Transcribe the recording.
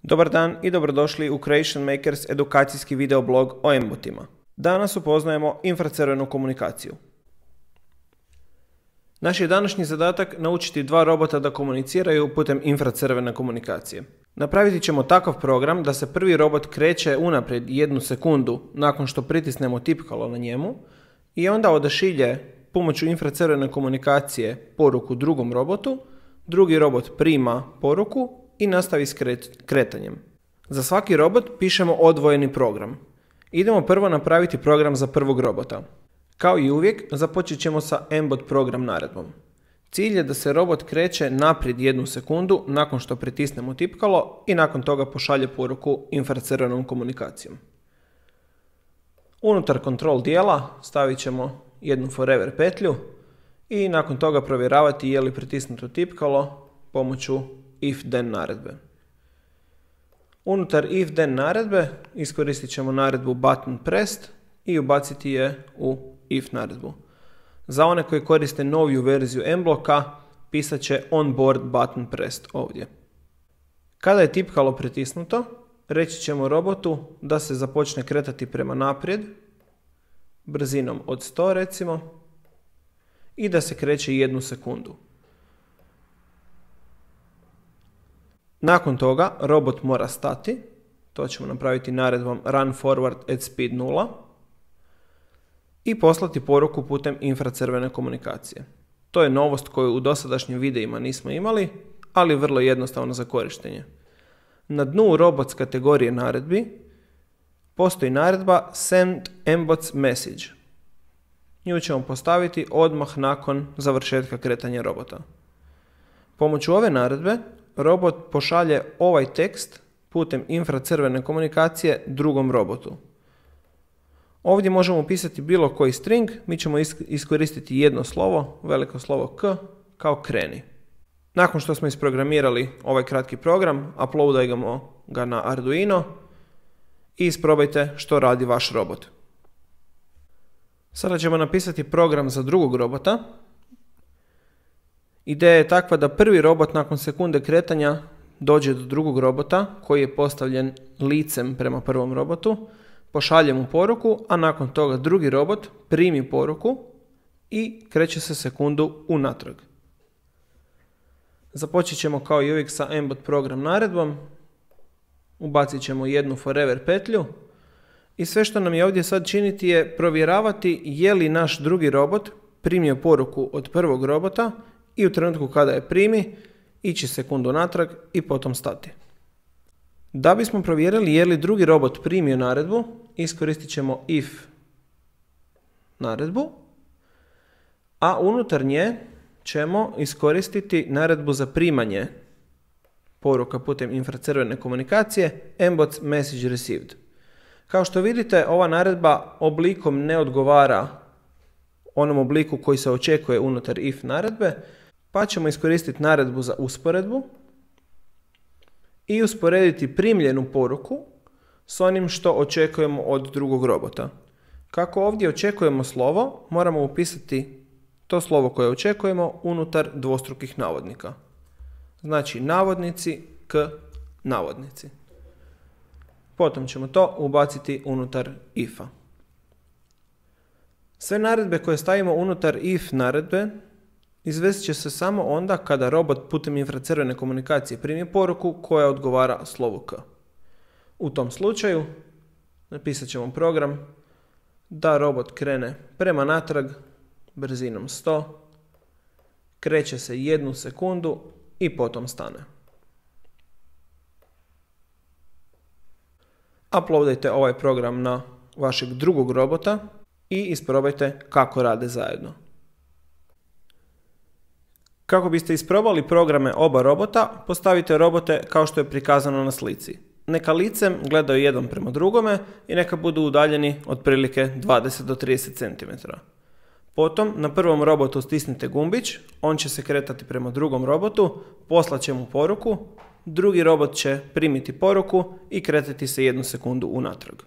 Dobar dan i dobrodošli u Creation Makers edukacijski videoblog o embotima. Danas upoznajemo infracrvenu komunikaciju. Naš je današnji zadatak naučiti dva robota da komuniciraju putem infracrvene komunikacije. Napraviti ćemo takav program da se prvi robot kreće unaprijed 1 sekundu nakon što pritisnemo tipkalo na njemu i onda odašilje pomoću infracrvene komunikacije poruku drugom robotu, drugi robot prima poruku i nastavi s kretanjem. Za svaki robot pišemo odvojeni program. Idemo prvo napraviti program za prvog robota. Kao i uvijek, započet ćemo sa embot program naredbom. Cilj je da se robot kreće naprijed 1 sekundu nakon što pritisnemo tipkalo i nakon toga pošalje poruku infracrvenom komunikacijom. Unutar kontrol dijela stavit ćemo jednu forever petlju i nakon toga provjeravati je li pritisnuto tipkalo pomoću if-then naredbe. Unutar if-then naredbe iskoristit ćemo naredbu button pressed i ubaciti je u if naredbu. Za one koji koriste noviju verziju mbloka pisat će onboard button pressed ovdje. Kada je tipkalo pritisnuto, reći ćemo robotu da se započne kretati prema naprijed, brzinom od 100 recimo, i da se kreće 1 sekundu. Nakon toga robot mora stati, to ćemo napraviti naredbom run forward at speed 0 i poslati poruku putem infracrvene komunikacije. To je novost koju u dosadašnjim videima nismo imali, ali vrlo jednostavno za korištenje. Na dnu robots kategorije naredbi postoji naredba send embots message. Nju ćemo postaviti odmah nakon završetka kretanja robota. Pomoću ove naredbe robot pošalje ovaj tekst putem infracrvene komunikacije drugom robotu. Ovdje možemo upisati bilo koji string, mi ćemo iskoristiti jedno slovo, veliko slovo K, kao kreni. Nakon što smo isprogramirali ovaj kratki program, uploadajmo ga na Arduino i isprobajte što radi vaš robot. Sada ćemo napisati program za drugog robota. Ideja je takva da prvi robot nakon sekunde kretanja dođe do drugog robota koji je postavljen licem prema prvom robotu, pošalje mu poruku, a nakon toga drugi robot primi poruku i kreće se sekundu unatrag. Započet ćemo kao i uvijek sa embot program naredbom, ubacit ćemo jednu forever petlju i sve što nam je ovdje sad činiti je provjeravati je li naš drugi robot primio poruku od prvog robota i u trenutku kada je primi, ići sekundu natrag i potom stati. Da bismo provjerili je li drugi robot primio naredbu, iskoristit ćemo if naredbu, a unutar nje ćemo iskoristiti naredbu za primanje poruka putem infracrvene komunikacije embots message received. Kao što vidite, ova naredba oblikom ne odgovara onom obliku koji se očekuje unutar if naredbe, pa ćemo iskoristiti naredbu za usporedbu i usporediti primljenu poruku s onim što očekujemo od drugog robota. Kako ovdje očekujemo slovo, moramo upisati to slovo koje očekujemo unutar dvostrukih navodnika. Znači navodnici k navodnici. Potom ćemo to ubaciti unutar if-a. Sve naredbe koje stavimo unutar if naredbe izvest će se samo onda kada robot putem infracrvene komunikacije primi poruku koja odgovara slovu K. U tom slučaju napisat ćemo program da robot krene prema natrag brzinom 100, kreće se 1 sekundu i potom stane. Uploadajte ovaj program na vašeg drugog robota i isprobajte kako rade zajedno. Kako biste isprobali programe oba robota, postavite robote kao što je prikazano na slici. Neka licem gledaju jedan prema drugome i neka budu udaljeni otprilike 20 do 30 cm. Potom na prvom robotu stisnite gumbić, on će se kretati prema drugom robotu, poslat će mu poruku, drugi robot će primiti poruku i kretati se 1 sekundu unatrag.